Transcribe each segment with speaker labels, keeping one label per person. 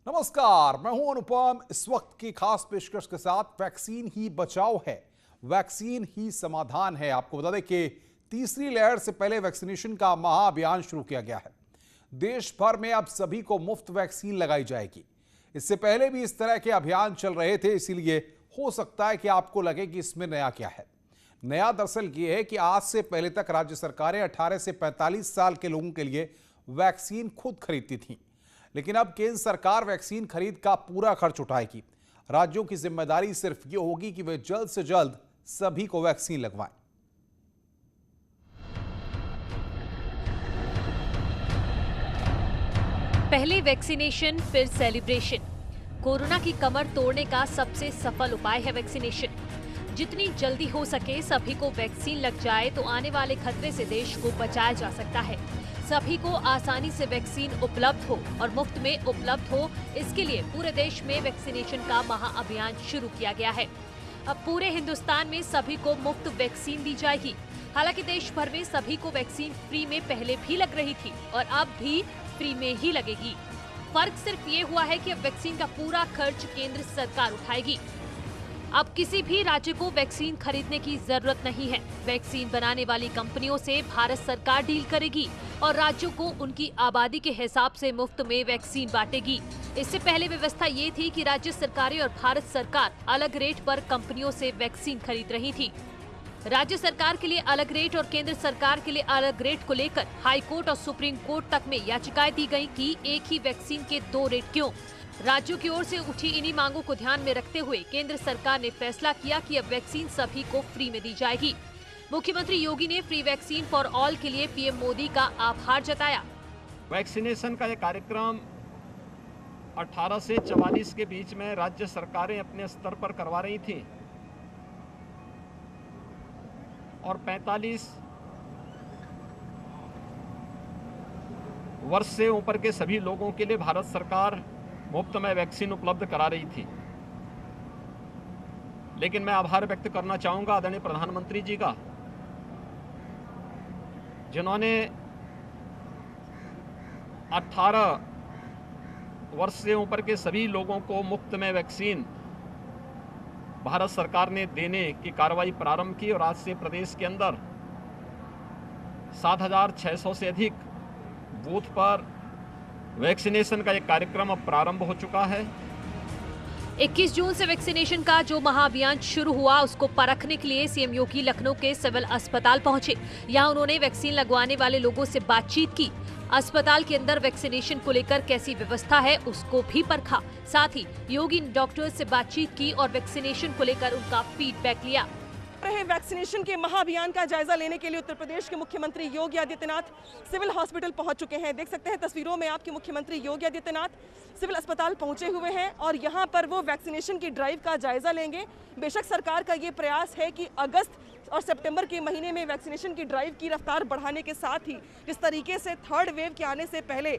Speaker 1: नमस्कार, मैं हूं अनुपम। इस वक्त की खास पेशकश के साथ वैक्सीन ही बचाव है, वैक्सीन ही समाधान है। आपको बता दें कि तीसरी लहर से पहले वैक्सीनेशन का महाअभियान शुरू किया गया है। देश भर में अब सभी को मुफ्त वैक्सीन लगाई जाएगी। इससे पहले भी इस तरह के अभियान चल रहे थे, इसीलिए हो सकता है कि आपको लगे कि इसमें नया क्या है। नया दरअसल ये है कि आज से पहले तक राज्य सरकारें 18 से 45 साल के लोगों के लिए वैक्सीन खुद खरीदती थीं, लेकिन अब केंद्र सरकार वैक्सीन खरीद का पूरा खर्च उठाएगी। राज्यों की जिम्मेदारी सिर्फ ये होगी कि वे जल्द से जल्द सभी को वैक्सीन लगवाएं।
Speaker 2: पहले वैक्सीनेशन फिर सेलिब्रेशन। कोरोना की कमर तोड़ने का सबसे सफल उपाय है वैक्सीनेशन। जितनी जल्दी हो सके सभी को वैक्सीन लग जाए तो आने वाले खतरे से देश को बचाया जा सकता है। सभी को आसानी से वैक्सीन उपलब्ध हो और मुफ्त में उपलब्ध हो, इसके लिए पूरे देश में वैक्सीनेशन का महाअभियान शुरू किया गया है। अब पूरे हिंदुस्तान में सभी को मुफ्त वैक्सीन दी जाएगी। हालांकि देश भर में सभी को वैक्सीन फ्री में पहले भी लग रही थी और अब भी फ्री में ही लगेगी। फर्क सिर्फ ये हुआ है कि अब वैक्सीन का पूरा खर्च केंद्र सरकार उठाएगी। अब किसी भी राज्य को वैक्सीन खरीदने की जरूरत नहीं है। वैक्सीन बनाने वाली कंपनियों से भारत सरकार डील करेगी और राज्यों को उनकी आबादी के हिसाब से मुफ्त में वैक्सीन बांटेगी। इससे पहले व्यवस्था ये थी कि राज्य सरकारें और भारत सरकार अलग रेट पर कंपनियों से वैक्सीन खरीद रही थी। राज्य सरकार के लिए अलग रेट और केंद्र सरकार के लिए अलग रेट को लेकर हाई कोर्ट और सुप्रीम कोर्ट तक में याचिकाएं दी गयी कि एक ही वैक्सीन के दो रेट क्यों। राज्यों की ओर से उठी इन्हीं मांगों को ध्यान में रखते हुए केंद्र सरकार ने फैसला किया कि अब वैक्सीन सभी को फ्री में दी जाएगी। मुख्यमंत्री योगी ने फ्री वैक्सीन फॉर ऑल के लिए पीएम मोदी का आभार जताया।
Speaker 3: वैक्सीनेशन का ये कार्यक्रम 18 से 44 के बीच में राज्य सरकारें अपने स्तर पर करवा रही थी और 45 वर्ष से ऊपर के सभी लोगों के लिए भारत सरकार मुफ्त में वैक्सीन उपलब्ध करा रही थी। लेकिन मैं आभार व्यक्त करना चाहूंगा आदरणीय प्रधानमंत्री जी का, जिन्होंने 18 वर्ष से ऊपर के सभी लोगों को मुफ्त में वैक्सीन भारत सरकार ने देने की कार्रवाई प्रारंभ की और आज से प्रदेश के अंदर 7,600 से अधिक बूथ पर वैक्सीनेशन का एक कार्यक्रम अब प्रारंभ हो चुका है।
Speaker 2: 21 जून से वैक्सीनेशन का जो महाअभियान शुरू हुआ उसको परखने के लिए सीएम योगी लखनऊ के सिविल अस्पताल पहुंचे। यहां उन्होंने वैक्सीन लगवाने वाले लोगों से बातचीत की। अस्पताल के अंदर वैक्सीनेशन को लेकर कैसी व्यवस्था है उसको भी परखा। साथ ही योगी ने डॉक्टर्स से बातचीत की और वैक्सीनेशन को लेकर उनका फीडबैक लिया।
Speaker 4: वैक्सीनेशन के महाअभियान का जायजा लेने के लिए उत्तर प्रदेश के मुख्यमंत्री योगी आदित्यनाथ सिविल हॉस्पिटल पहुंच चुके हैं। देख सकते हैं तस्वीरों में आपके मुख्यमंत्री योगी आदित्यनाथ सिविल अस्पताल पहुंचे हुए हैं और यहां पर वो वैक्सीनेशन की ड्राइव का जायजा लेंगे। बेशक सरकार का ये प्रयास है कि अगस्त और सितंबर के महीने में वैक्सीनेशन की ड्राइव की रफ्तार बढ़ाने के साथ ही जिस तरीके से थर्ड वेव के आने से पहले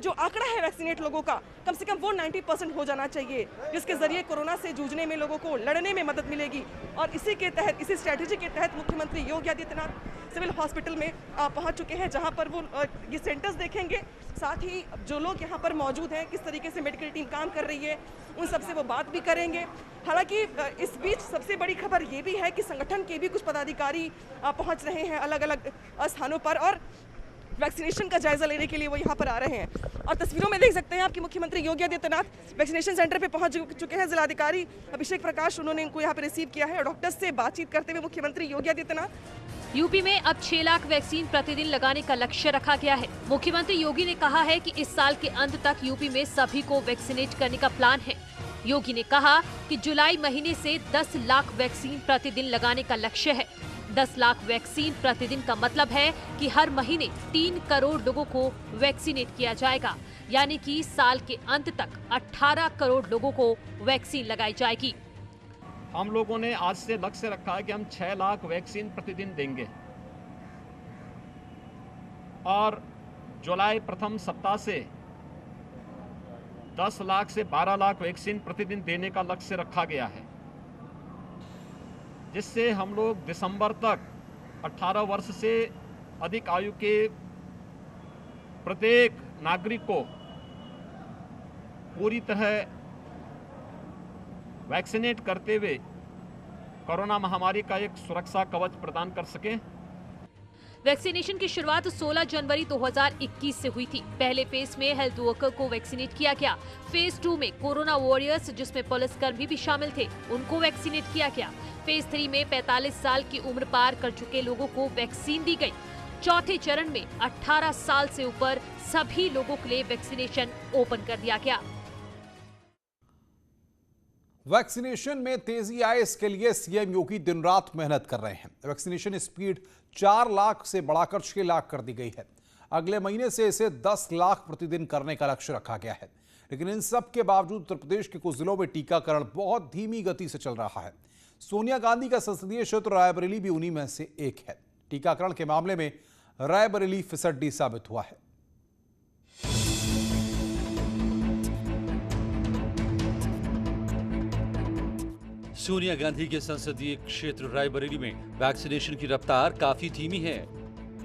Speaker 4: जो आंकड़ा है वैक्सीनेट लोगों का कम से कम वो 90% हो जाना चाहिए, जिसके जरिए कोरोना से जूझने में लोगों को लड़ने में मदद मिलेगी। और इसी के तहत, इसी स्ट्रैटेजी के तहत मुख्यमंत्री योगी आदित्यनाथ सिविल हॉस्पिटल में पहुंच चुके हैं, जहां पर वो ये सेंटर्स देखेंगे। साथ ही जो लोग यहाँ पर मौजूद हैं, किस तरीके से मेडिकल टीम काम कर रही है, उन सबसे वो बात भी करेंगे। हालांकि इस बीच सबसे बड़ी खबर ये भी है कि संगठन के भी कुछ पदाधिकारी पहुंच रहे हैं अलग अलग स्थानों पर और वैक्सीनेशन का जायजा लेने के लिए वो यहाँ पर आ रहे हैं। और तस्वीरों में देख सकते हैं आपके मुख्यमंत्री योगी आदित्यनाथ वैक्सीनेशन सेंटर पे पहुंच चुके हैं। जिलाधिकारी अभिषेक प्रकाश उन्होंने इनको यहाँ पे रिसीव किया है और डॉक्टर्स से बातचीत करते हुए मुख्यमंत्री योगी आदित्यनाथ।
Speaker 2: यूपी में अब 6 लाख वैक्सीन प्रतिदिन लगाने का लक्ष्य रखा गया है। मुख्यमंत्री योगी ने कहा है कि इस साल के अंत तक यूपी में सभी को वैक्सीनेट करने का प्लान है। योगी ने कहा कि जुलाई महीने से 10 लाख वैक्सीन प्रतिदिन लगाने का लक्ष्य है। 10 लाख वैक्सीन प्रतिदिन का मतलब है कि हर महीने 3 करोड़ लोगों को वैक्सीनेट किया जाएगा, यानी कि साल के अंत तक 18 करोड़ लोगों को वैक्सीन लगाई जाएगी।
Speaker 3: हम लोगों ने आज से लक्ष्य रखा है कि हम 6 लाख वैक्सीन प्रतिदिन देंगे और जुलाई प्रथम सप्ताह से 10 लाख से 12 लाख वैक्सीन प्रतिदिन देने का लक्ष्य रखा गया है, जिससे हम लोग दिसंबर तक 18 वर्ष से अधिक आयु के प्रत्येक नागरिक को पूरी तरह वैक्सीनेट करते हुए कोरोना महामारी का एक सुरक्षा कवच प्रदान कर सकें।
Speaker 2: वैक्सीनेशन की शुरुआत 16 जनवरी 2021 से हुई थी। पहले फेज में हेल्थ वर्कर को वैक्सीनेट किया गया। फेज 2 में कोरोना वॉरियर्स, जिसमें पुलिसकर्मी भी शामिल थे, उनको वैक्सीनेट किया गया। फेज 3 में 45 साल की उम्र पार कर चुके लोगों को वैक्सीन दी गई। चौथे चरण में 18 साल से ऊपर सभी लोगों के लिए वैक्सीनेशन ओपन कर दिया गया।
Speaker 1: वैक्सीनेशन में तेजी आए, इसके लिए सीएम योगी दिन रात मेहनत कर रहे हैं। वैक्सीनेशन स्पीड 4 लाख से बढ़ाकर 6 लाख कर दी गई है। अगले महीने से इसे 10 लाख प्रतिदिन करने का लक्ष्य रखा गया है। लेकिन इन सब के बावजूद उत्तर प्रदेश के कुछ जिलों में टीकाकरण बहुत धीमी गति से चल रहा है। सोनिया गांधी का संसदीय क्षेत्र रायबरेली भी उन्हीं में से एक है। टीकाकरण के मामले में रायबरेली फिसड्डी साबित हुआ है।
Speaker 5: सोनिया गांधी के संसदीय क्षेत्र रायबरेली में वैक्सीनेशन की रफ्तार काफी धीमी है।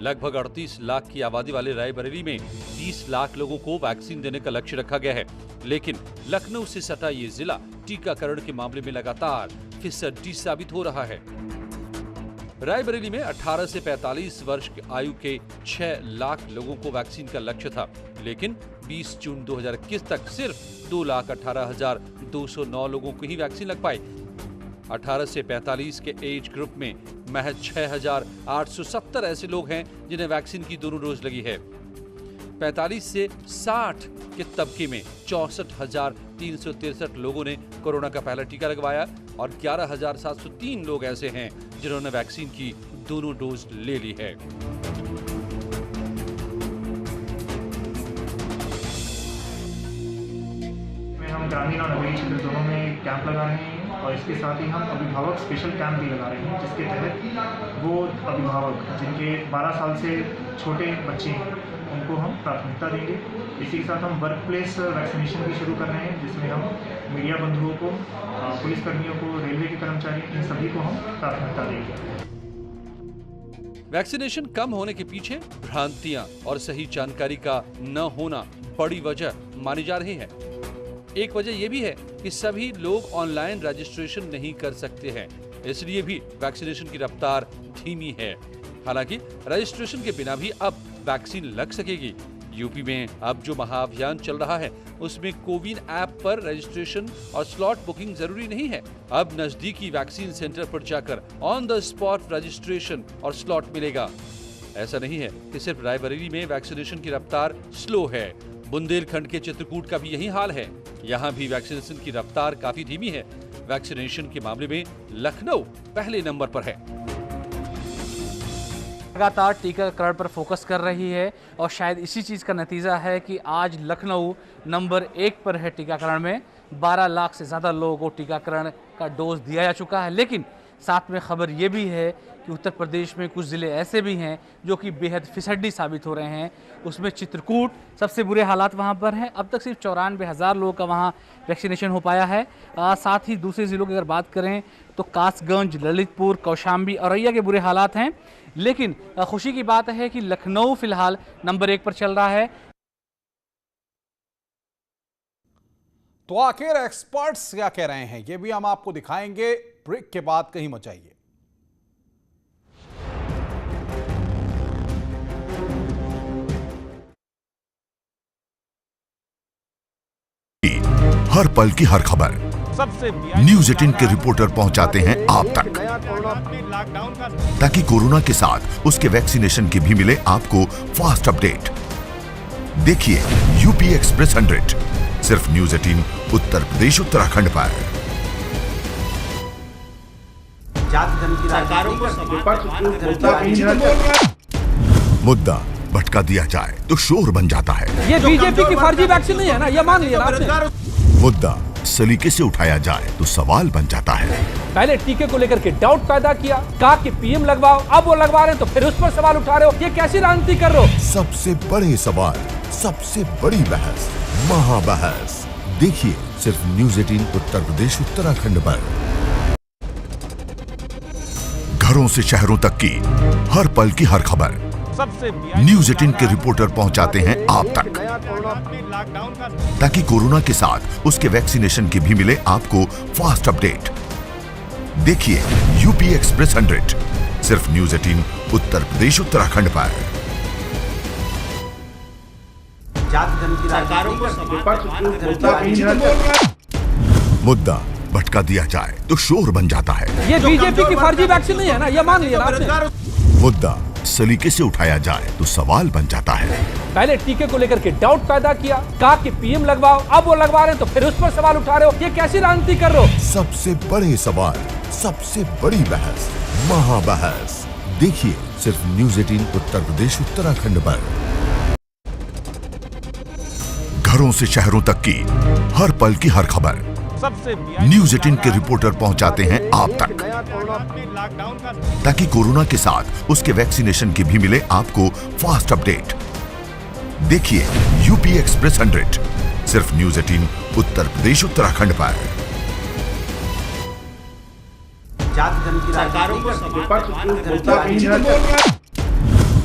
Speaker 5: लगभग 38 लाख की आबादी वाले रायबरेली में 30 लाख लोगों को वैक्सीन देने का लक्ष्य रखा गया है। लेकिन लखनऊ से सटा ये जिला टीकाकरण के मामले में लगातार फिसड्डी साबित हो रहा है। रायबरेली में 18 से 45 वर्ष की आयु के 6 लाख लोगों को वैक्सीन का लक्ष्य था, लेकिन 20 जून 2021 तक सिर्फ 2,18,209 लोगों को ही वैक्सीन लग पाई। 18 से 45 के एज ग्रुप में महज 6,870 ऐसे लोग हैं जिन्हें वैक्सीन की दोनों डोज लगी है। 45 से 60 के तबके में 64,363 लोगों ने कोरोना का पहला टीका लगवाया और 11,703 लोग ऐसे हैं जिन्होंने वैक्सीन की दोनों डोज ले ली है।
Speaker 6: हम ग्रामीण और नगरीय क्षेत्र दोनों में कैंप लगा रहे हैं और इसके साथ ही हम अभिभावक स्पेशल कैंप भी लगा रहे हैं, जिसके तहत वो अभिभावक जिनके 12 साल से छोटे बच्चे हैं उनको हम प्राथमिकता देंगे। इसी के साथ हम वर्क प्लेस वैक्सीनेशन भी शुरू कर रहे हैं, जिसमें हम मीडिया बंधुओं को, पुलिसकर्मियों को, रेलवे के कर्मचारी, इन सभी को हम प्राथमिकता देंगे।
Speaker 5: वैक्सीनेशन कम होने के पीछे भ्रांतियां और सही जानकारी का न होना बड़ी वजह मानी जा रही है। एक वजह यह भी है कि सभी लोग ऑनलाइन रजिस्ट्रेशन नहीं कर सकते हैं, इसलिए भी वैक्सीनेशन की रफ्तार धीमी है। हालांकि रजिस्ट्रेशन के बिना भी अब वैक्सीन लग सकेगी। यूपी में अब जो महाअभियान चल रहा है उसमें कोविन ऐप पर रजिस्ट्रेशन और स्लॉट बुकिंग जरूरी नहीं है। अब नजदीकी वैक्सीन सेंटर पर जाकर ऑन द स्पॉट रजिस्ट्रेशन और स्लॉट मिलेगा। ऐसा नहीं है कि सिर्फ रायबरेली में वैक्सीनेशन की रफ्तार स्लो है। बुंदेलखंड के चित्रकूट का भी यही हाल है। यहाँ भी वैक्सीनेशन की रफ्तार काफी धीमी है। वैक्सीनेशन के मामले में लखनऊ पहले नंबर पर है।
Speaker 7: लगातार टीकाकरण पर फोकस कर रही है और शायद इसी चीज़ का नतीजा है कि आज लखनऊ नंबर 1 पर है टीकाकरण में। 12 लाख से ज़्यादा लोगों को टीकाकरण का डोज दिया जा चुका है। लेकिन साथ में खबर ये भी है कि उत्तर प्रदेश में कुछ ज़िले ऐसे भी हैं जो कि बेहद फिसड्डी साबित हो रहे हैं। उसमें चित्रकूट सबसे बुरे हालात वहाँ पर हैं। अब तक सिर्फ 94,000 लोगों का वहाँ वैक्सीनेशन हो पाया है। साथ ही दूसरे ज़िलों की अगर बात करें तो कासगंज, ललितपुर, कौशाम्बी, औरैया के बुरे हालात हैं। लेकिन खुशी की बात है कि लखनऊ फिलहाल नंबर 1 पर चल रहा है।
Speaker 1: तो आखिर एक्सपर्ट्स क्या कह रहे हैं ये भी हम आपको दिखाएंगे। ब्रेक के बाद कहीं मत जाइए।
Speaker 8: हर पल की हर खबर न्यूज 18 के रिपोर्टर पहुंचाते हैं आप तक, ताकि कोरोना के साथ उसके वैक्सीनेशन की भी मिले आपको फास्ट अपडेट। देखिए यूपी एक्सप्रेस 100 सिर्फ न्यूज 18 उत्तर प्रदेश उत्तराखंड पर। मुद्दा भटका दिया जाए तो शोर बन जाता है।
Speaker 9: ये बीजेपी की फर्जी वैक्सीन नहीं है ना, ये मान लिया आपने।
Speaker 8: मुद्दा सलीके से उठाया जाए तो सवाल बन जाता है।
Speaker 9: पहले टीके को लेकर के डाउट पैदा किया, कहा कि पीएम लगवाओ, अब वो लगवा रहे हैं तो फिर उस पर सवाल उठा रहे हो। ये कैसी राजनीति कर रहे हो?
Speaker 8: सबसे बड़े सवाल, सबसे बड़ी बहस, महाबहस देखिए सिर्फ न्यूज 18 उत्तर प्रदेश उत्तराखंड पर। घरों से शहरों तक की हर पल की हर खबर न्यूज 18 के रिपोर्टर पहुंचाते हैं आप तक, ताकि कोरोना के साथ उसके वैक्सीनेशन की भी मिले आपको फास्ट अपडेट। देखिए यूपी एक्सप्रेस 100 सिर्फ न्यूज 18 उत्तर प्रदेश उत्तराखंड पर। मुद्दा भटका दिया जाए तो शोर बन जाता है।
Speaker 9: ये बीजेपी की फर्जी वैक्सीन नहीं है ना, ये मान लिया ना आपने।
Speaker 8: मुद्दा सलीके से उठाया जाए तो सवाल बन जाता है।
Speaker 9: पहले टीके को लेकर के डाउट पैदा किया, कहा कि पीएम लगवाओ, अब वो लगवा रहे हैं तो फिर उस पर सवाल उठा रहे हो, ये कैसी राजनीति कर रहे हो?
Speaker 8: सबसे बड़े सवाल, सबसे बड़ी बहस, महाबहस देखिए सिर्फ न्यूज 18 उत्तर प्रदेश उत्तराखंड पर। घरों से शहरों तक की हर पल की हर खबर न्यूज 18 के रिपोर्टर पहुंचाते हैं आप तक, ताकि कोरोना के साथ उसके वैक्सीनेशन की भी मिले आपको फास्ट अपडेट। देखिए यूपी एक्सप्रेस 100 सिर्फ न्यूज 18 उत्तर प्रदेश उत्तराखंड पर।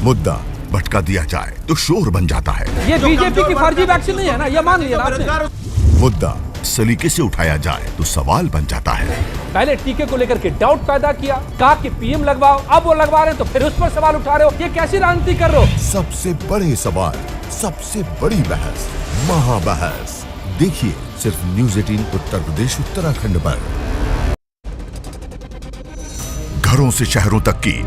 Speaker 8: मुद्दा भटका दिया जाए तो शोर बन जाता है।
Speaker 9: ये बीजेपी की फर्जी वैक्सीन नहीं है ना, ये मान लिया ना आपने।
Speaker 8: मुद्दा सलीके से उठाया जाए तो सवाल बन जाता है।
Speaker 9: पहले टीके को लेकर के डाउट पैदा किया, कहा कि पीएम लगवाओ, अब वो लगवा रहे हैं तो फिर उस पर सवाल उठा रहे हो, ये कैसी राजनीति कर रहे हो?
Speaker 8: सबसे बड़े सवाल, सबसे बड़ी बहस, महाबहस देखिए सिर्फ न्यूज 18 उत्तर प्रदेश उत्तराखंड पर। घरों से शहरों तक की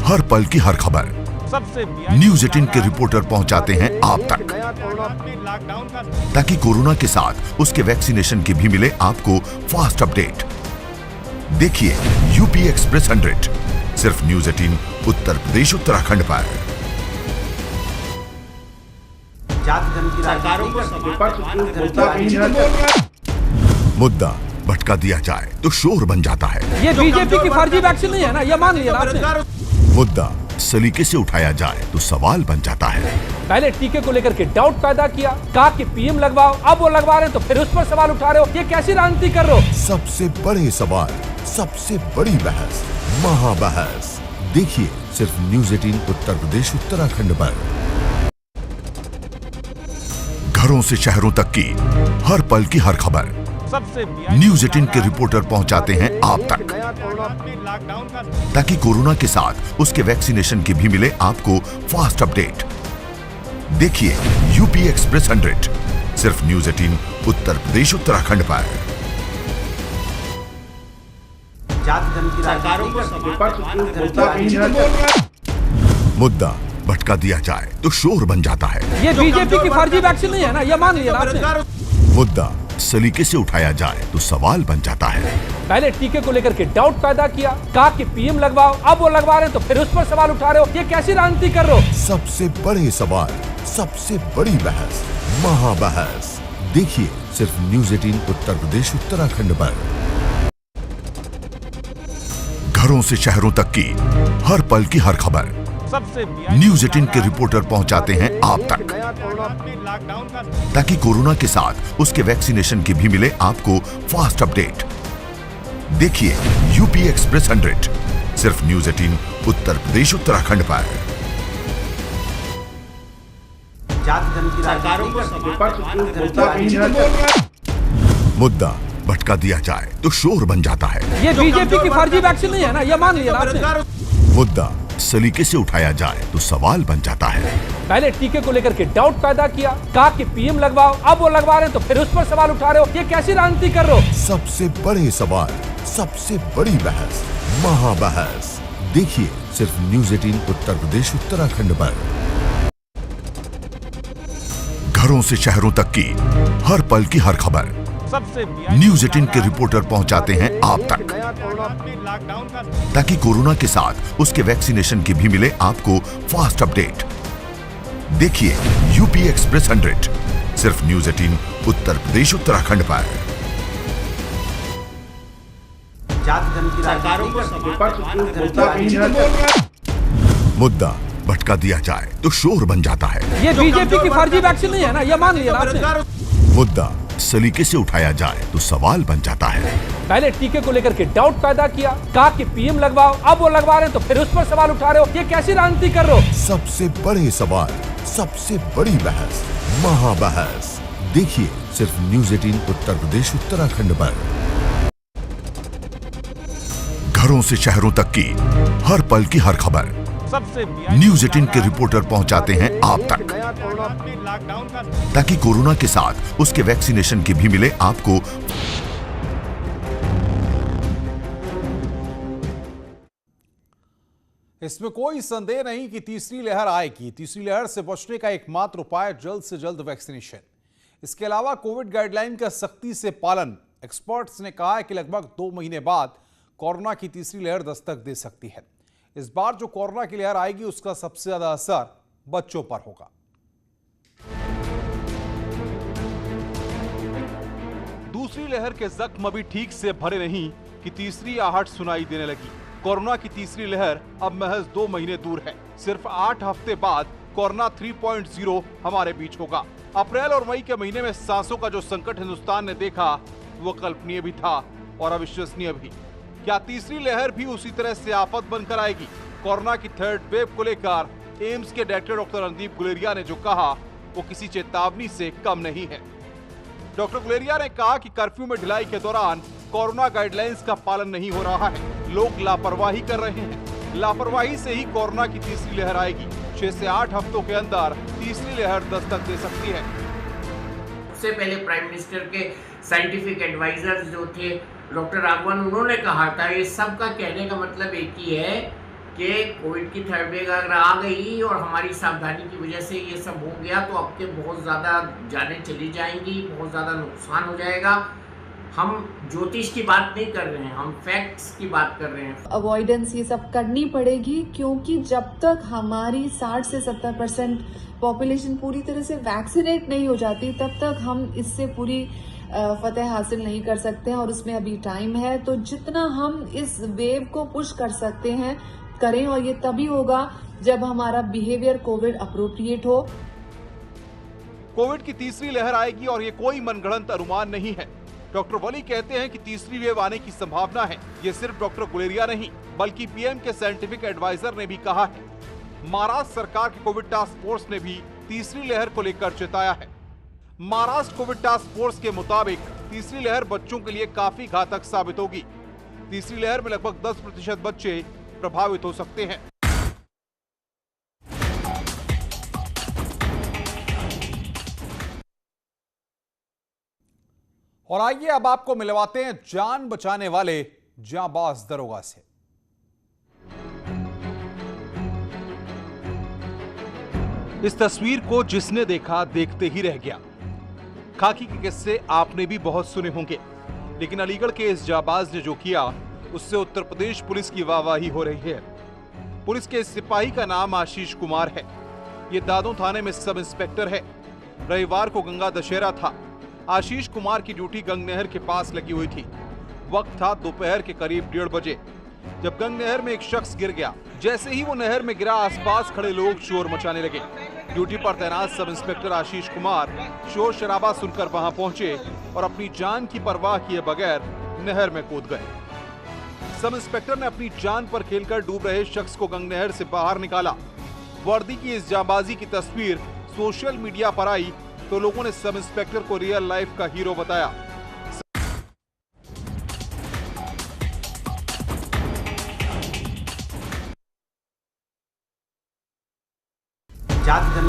Speaker 8: हर पल की हर खबर न्यूज 18 के रिपोर्टर पहुंचाते हैं आप तक, ताकि कोरोना के साथ उसके वैक्सीनेशन की भी मिले आपको फास्ट अपडेट। देखिए यूपी एक्सप्रेस 100 सिर्फ न्यूज 18 उत्तर प्रदेश उत्तराखंड पर। मुद्दा भटका दिया जाए तो शोर बन जाता है।
Speaker 9: ये बीजेपी की फर्जी वैक्सीन नहीं है ना, ये मान लिया ना आपने।
Speaker 8: मुद्दा सलीके से उठाया जाए तो सवाल बन जाता है।
Speaker 9: पहले टीके को लेकर के डाउट पैदा किया, कहा कि पीएम लगवाओ, अब वो लगवा रहे हैं तो फिर उस पर सवाल उठा रहे हो, ये कैसी राजनीति कर रहे हो?
Speaker 8: सबसे बड़े सवाल, सबसे बड़ी बहस, महाबहस देखिए सिर्फ न्यूज 18 उत्तर प्रदेश उत्तराखंड पर। घरों से शहरों तक की हर पल की हर खबर न्यूज 18 के रिपोर्टर पहुंचाते हैं आप तक, ताकि कोरोना के साथ उसके वैक्सीनेशन की भी मिले आपको फास्ट अपडेट। देखिए यूपी एक्सप्रेस 100 सिर्फ न्यूज 18 उत्तर प्रदेश उत्तराखंड पर। मुद्दा भटका दिया जाए तो शोर बन जाता है।
Speaker 9: ये बीजेपी की फर्जी वैक्सीन नहीं है ना, ये मान लिया ना आपने।
Speaker 8: मुद्दा सलीके से उठाया जाए तो सवाल बन जाता है।
Speaker 9: पहले टीके को लेकर के डाउट पैदा किया, कहा कि पीएम लगवाओ, अब वो लगवा रहे हैं तो फिर उस पर सवाल उठा रहे हो, ये कैसी राजनीति कर रहे हो?
Speaker 8: सबसे बड़े सवाल, सबसे बड़ी बहस, महाबहस देखिए सिर्फ न्यूज 18 उत्तर प्रदेश उत्तराखंड पर। घरों से शहरों तक की हर पल की हर खबर न्यूज 18 के रिपोर्टर पहुंचाते हैं आप तक, ताकि कोरोना के साथ उसके वैक्सीनेशन की भी मिले आपको फास्ट अपडेट। देखिए यूपी एक्सप्रेस 100 सिर्फ न्यूज 18 उत्तर प्रदेश उत्तराखंड पर। मुद्दा भटका दिया जाए तो शोर बन जाता है।
Speaker 9: ये बीजेपी की फर्जी वैक्सीन नहीं है ना, ये मान लिया ना आपने।
Speaker 8: मुद्दा सलीके से उठाया जाए तो सवाल बन जाता है।
Speaker 9: पहले टीके को लेकर के डाउट पैदा किया, कहा कि पीएम लगवाओ, अब वो लगवा रहे हैं तो फिर उस पर सवाल उठा रहे हो, ये कैसी राजनीति कर रहे हो?
Speaker 8: सबसे बड़े सवाल, सबसे बड़ी बहस, महाबहस देखिए सिर्फ न्यूज 18 उत्तर प्रदेश उत्तराखंड पर। घरों से शहरों तक की हर पल की हर खबर न्यूज 18 के रिपोर्टर पहुंचाते हैं आप तक, ताकि कोरोना के साथ उसके वैक्सीनेशन की भी मिले आपको फास्ट अपडेट। देखिए यूपी एक्सप्रेस 100 सिर्फ न्यूज 18 उत्तर प्रदेश उत्तराखंड पर। मुद्दा भटका दिया जाए तो शोर बन जाता है।
Speaker 9: ये बीजेपी की फर्जी वैक्सीन नहीं है ना, ये मान लिया ना आपने।
Speaker 8: मुद्दा सलीके से उठाया जाए तो सवाल बन जाता है।
Speaker 9: पहले टीके को लेकर के डाउट पैदा किया, कहा कि पीएम लगवाओ, अब वो लगवा रहे हैं तो फिर उस पर सवाल उठा रहे हो, ये कैसी राजनीति कर रहे हो?
Speaker 8: सबसे बड़े सवाल, सबसे बड़ी बहस, महाबहस देखिए सिर्फ न्यूज़ 18 उत्तर प्रदेश उत्तराखंड पर। घरों से शहरों तक की हर पल की हर खबर न्यूज़ 18 के रिपोर्टर पहुंचाते हैं आप तक, ताकि कोरोना के साथ उसके वैक्सीनेशन की भी मिले आपको
Speaker 1: इसमें कोई संदेह नहीं कि तीसरी लहर आएगी। तीसरी लहर से बचने का एकमात्र उपाय जल्द से जल्द वैक्सीनेशन। इसके अलावा कोविड गाइडलाइन का सख्ती से पालन। एक्सपर्ट्स ने कहा है कि लगभग 2 महीने बाद कोरोना की तीसरी लहर दस्तक दे सकती है। इस बार जो कोरोना की लहर आएगी उसका सबसे ज्यादा असर बच्चों पर होगा। दूसरी लहर के जख्म अभी ठीक से भरे नहीं कि तीसरी आहट सुनाई देने लगी। कोरोना की तीसरी लहर अब महज 2 महीने दूर है। सिर्फ 8 हफ्ते बाद कोरोना 3.0 हमारे बीच होगा। अप्रैल और मई के महीने में सांसों का जो संकट हिंदुस्तान ने देखा वो कल्पनीय भी था और अविश्वसनीय भी। क्या तीसरी लहर भी उसी तरह से आफत बनकर आएगी? कोरोना की थर्ड वेव को लेकर एम्स के डायरेक्टर डॉक्टर रणदीप गुलेरिया ने जो कहा वो किसी चेतावनी से कम नहीं है। डॉक्टर गुलेरिया ने कहा कि कर्फ्यू में ढिलाई के दौरान कोरोना गाइडलाइंस का पालन नहीं हो रहा है, लोग लापरवाही कर रहे हैं। लापरवाही से ही कोरोना की तीसरी लहर आएगी। 6 से 8 हफ्तों के अंदर तीसरी लहर दस्तक दे सकती है।
Speaker 10: सबसे पहले प्राइम मिनिस्टर के साइंटिफिक एडवाइजर्स जो थे डॉक्टर राघवन, उन्होंने कहा था, ये सब का कहने का मतलब एक ही है कि कोविड की थर्ड वेव अगर आ गई और हमारी सावधानी की वजह से ये सब हो गया तो अब के बहुत ज़्यादा जानें चली जाएंगी, बहुत ज़्यादा नुकसान हो जाएगा। हम ज्योतिष की बात नहीं कर रहे हैं, हम फैक्ट्स की बात कर रहे हैं।
Speaker 11: अवॉइडेंस ये सब करनी पड़ेगी, क्योंकि जब तक हमारी 60 से 70% पॉपुलेशन पूरी तरह से वैक्सीनेट नहीं हो जाती तब तक हम इससे पूरी फतेह हासिल नहीं कर सकते हैं और उसमें अभी टाइम है। तो जितना हम इस वेव को पुश कर सकते हैं करें, और ये तभी होगा जब हमारा बिहेवियर कोविड अप्रोप्रिएट हो।
Speaker 1: कोविड की तीसरी लहर आएगी और ये कोई मनगढ़ंत अनुमान नहीं है। डॉक्टर वली कहते हैं कि तीसरी वेव आने की संभावना है। ये सिर्फ डॉक्टर गुलेरिया नहीं बल्कि पीएम के साइंटिफिक एडवाइजर ने भी कहा है। महाराष्ट्र सरकार के कोविड टास्क फोर्स ने भी तीसरी लहर को लेकर चेताया है। महाराष्ट्र कोविड टास्क फोर्स के मुताबिक तीसरी लहर बच्चों के लिए काफी घातक साबित होगी। तीसरी लहर में लगभग 10% बच्चे प्रभावित हो सकते हैं। और आइए अब आपको मिलवाते हैं जान बचाने वाले जांबाज दरोगा से। इस तस्वीर को जिसने देखा देखते ही रह गया। खाकी के किस्से आपने भी बहुत सुने होंगे, लेकिन अलीगढ़ के इस जांबाज ने जो किया उससे उत्तर प्रदेश पुलिस की वाहवाही हो रही है। पुलिस के इस सिपाही का नाम आशीष कुमार है। ये दादों थाने में सब इंस्पेक्टर है। रविवार को गंगा दशहरा था। आशीष कुमार की ड्यूटी गंग नहर के पास लगी हुई थी। वक्त था दोपहर के करीब 1:30 बजे, जब गंग नहर में एक शख्स गिर गया। जैसे ही वो नहर में गिरा, आसपास खड़े लोग शोर मचाने लगे। ड्यूटी पर तैनात सब इंस्पेक्टर आशीष कुमार शोर शराबा सुनकर वहां पहुंचे और अपनी जान की परवाह किए बगैर नहर में कूद गए। सब इंस्पेक्टर ने अपनी जान पर खेलकर डूब रहे शख्स को गंग नहर से बाहर निकाला। वर्दी की इस जांबाजी की तस्वीर सोशल मीडिया पर आई तो लोगों ने सब इंस्पेक्टर को रियल लाइफ का हीरो बताया।